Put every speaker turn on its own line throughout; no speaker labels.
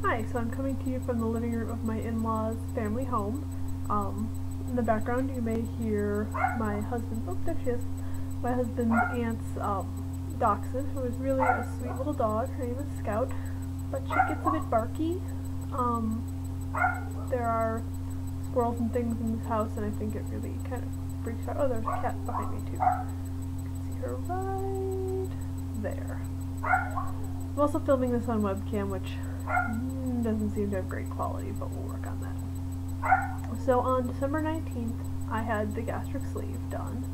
Hi, so I'm coming to you from the living room of my in-laws' family home. In the background you may hear my husband's, oh there she is, my husband's aunt's dachshund, who is really a sweet little dog. Her name is Scout, but she gets a bit barky. There are squirrels and things in this house, and I think it really kind of freaks her out. Oh, there's a cat behind me too. You can see her right there. I'm also filming this on webcam, which doesn't seem to have great quality, but we'll work on that. So on December 19th, I had the gastric sleeve done.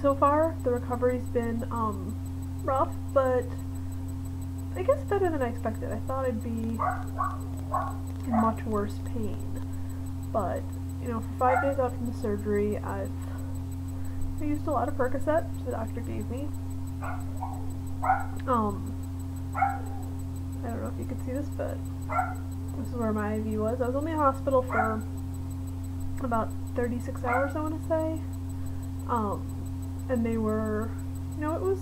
So far, the recovery's been rough, but I guess better than I expected. I thought I'd be in much worse pain, but you know, for 5 days out from the surgery, I used a lot of Percocet, which the doctor gave me. I don't know if you could see this, but this is where my IV was. I was only in hospital for about 36 hours, I want to say. And they were, you know, it was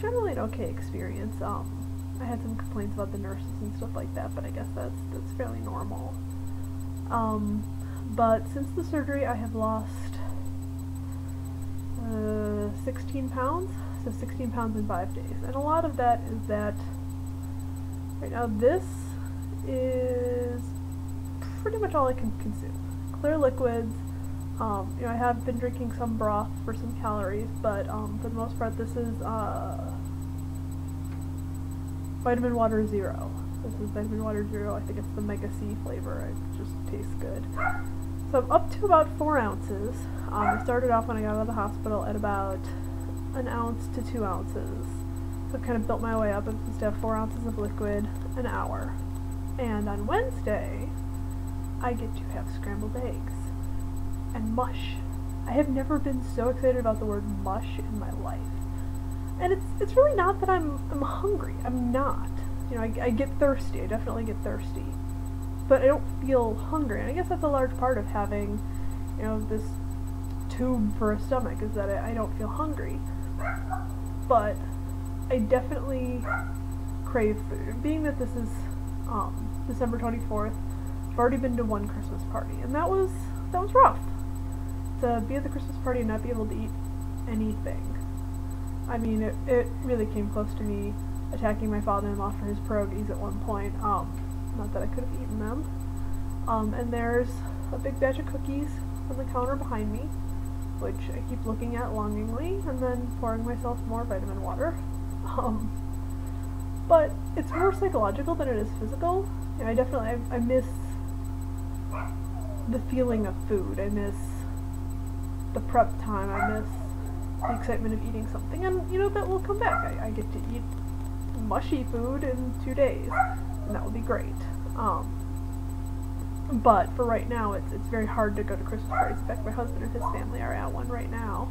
generally an okay experience. I had some complaints about the nurses and stuff like that, but I guess that's fairly normal. But since the surgery, I have lost 16 pounds. So 16 pounds in 5 days. And a lot of that is that right now this is pretty much all I can consume. Clear liquids. You know, I have been drinking some broth for some calories, but for the most part this is vitamin water zero. This is vitamin water zero. I think it's the Mega C flavor. It just tastes good. So I'm up to about 4 ounces. I started off when I got out of the hospital at about 1 ounce to 2 ounces. So I've kind of built my way up. I'm supposed to have 4 ounces of liquid an hour. And on Wednesday, I get to have scrambled eggs and mush. I have never been so excited about the word mush in my life. And it's really not that I'm hungry. I'm not. You know, I get thirsty. I definitely get thirsty. But I don't feel hungry. And I guess that's a large part of having, you know, this tube for a stomach, is that I don't feel hungry. But I definitely crave food. Being that this is December 24th, I've already been to one Christmas party, and that was rough. To be at the Christmas party and not be able to eat anything. I mean, it really came close to me attacking my father-in-law for his pierogies at one point. Not that I could have eaten them. And there's a big batch of cookies on the counter behind me, which I keep looking at longingly, and then pouring myself more vitamin water. But it's more psychological than it is physical. You know, I miss the feeling of food. I miss the prep time. I miss the excitement of eating something, and you know, that will come back. I get to eat mushy food in 2 days, and that will be great. But for right now, it's very hard to go to Christmas parties. In fact, my husband and his family are at one right now.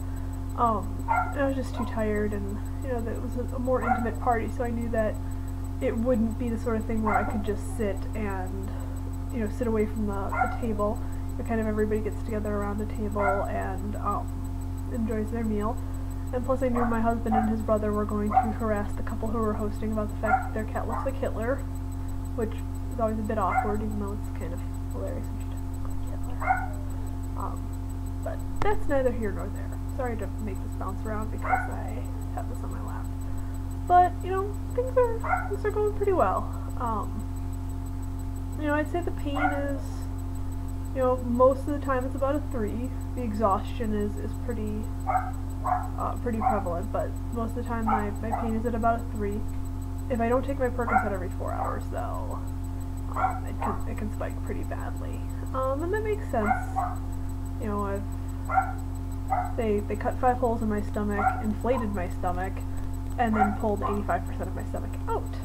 And I was just too tired, and you know, that it was a more intimate party, so I knew that it wouldn't be the sort of thing where I could just sit and, you know, sit away from the table. But kind of everybody gets together around the table and enjoys their meal. And plus I knew my husband and his brother were going to harass the couple who were hosting about the fact that their cat looks like Hitler, which is always a bit awkward, even though it's kind of hilarious when she doesn't look like Hitler. But that's neither here nor there. Sorry to make this bounce around because I have this on my lap. But, you know, things are going pretty well. You know, I'd say the pain is, you know, most of the time it's about a 3. The exhaustion is pretty prevalent, but most of the time my pain is at about a 3. If I don't take my Percocet every 4 hours, though, it can spike pretty badly. And that makes sense. You know, they cut 5 holes in my stomach, inflated my stomach, and then pulled 85% of my stomach out.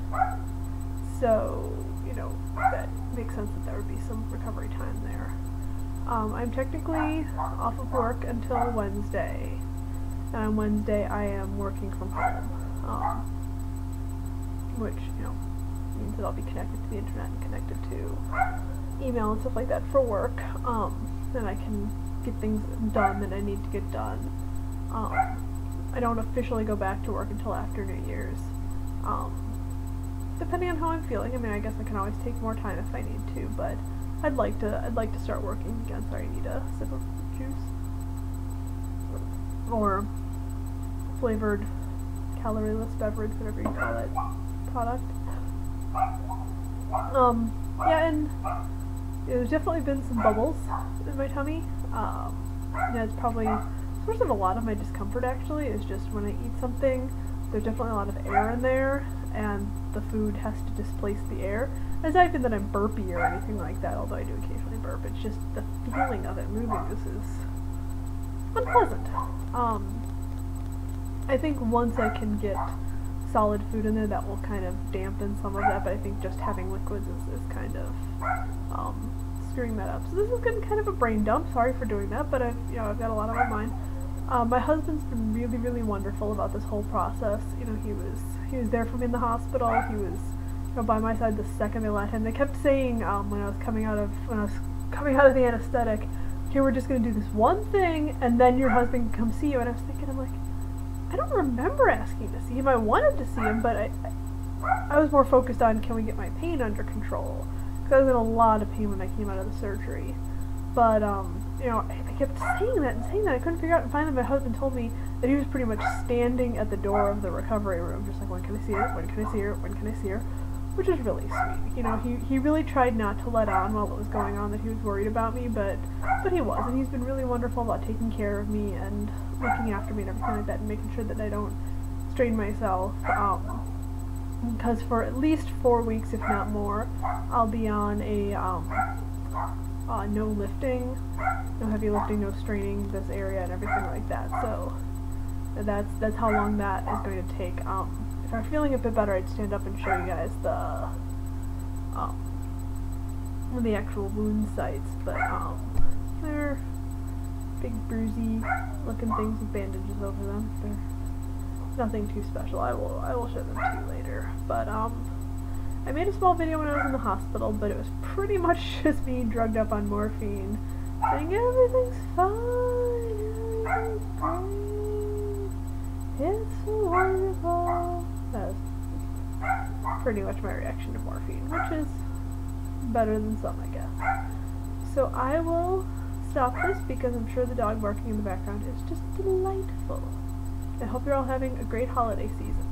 So, you know, that makes sense that there would be some recovery time there. I'm technically off of work until Wednesday, and on Wednesday I am working from home, which, you know, means that I'll be connected to the internet and connected to email and stuff like that for work, and I can get things done that I need to get done. I don't officially go back to work until after New Year's, depending on how I'm feeling. I mean, I guess I can always take more time if I need to, but I'd like to start working again. Sorry, I need a sip of juice. Or flavored, calorie-less beverage, whatever you call it, product. Yeah, and there's definitely been some bubbles in my tummy. Yeah, it's probably the source of a lot of my discomfort, actually, is just when I eat something, there's definitely a lot of air in there, and the food has to displace the air. It's not even that I'm burpy or anything like that, although I do occasionally burp. It's just the feeling of it moving. This is unpleasant. I think once I can get solid food in there, that will kind of dampen some of that, but I think just having liquids is kind of screwing that up. So this has been kind of a brain dump. Sorry for doing that, but I've got a lot on my mind. My husband's been really, really wonderful about this whole process. You know, he was there for me in the hospital. He was, you know, by my side the second they let him. They kept saying when I was coming out of the anesthetic, "Okay, we're just going to do this one thing, and then your husband can come see you." And I was thinking, I'm like, I don't remember asking to see him. I wanted to see him, but I was more focused on, can we get my pain under control? Because I was in a lot of pain when I came out of the surgery. But, you know, I kept saying that and saying that. I couldn't figure out, and finally my husband told me that he was pretty much standing at the door of the recovery room, just like, when can I see her? When can I see her? When can I see her? Which is really sweet. You know, he really tried not to let on while it was going on that he was worried about me, but he was, and he's been really wonderful about taking care of me and looking after me and everything like that, and making sure that I don't strain myself, because for at least 4 weeks, if not more, I'll be on a no lifting, no heavy lifting, no straining this area and everything like that. So that's how long that is going to take. If I'm feeling a bit better, I'd stand up and show you guys the actual wound sites, but they're big bruisey looking things with bandages over them. They're nothing too special. I will show them to you later. But I made a small video when I was in the hospital, but it was pretty much just me drugged up on morphine, saying everything's fine, everything's great, it's wonderful. That's pretty much my reaction to morphine, which is better than some, I guess. So I will stop this because I'm sure the dog barking in the background is just delightful. I hope you're all having a great holiday season.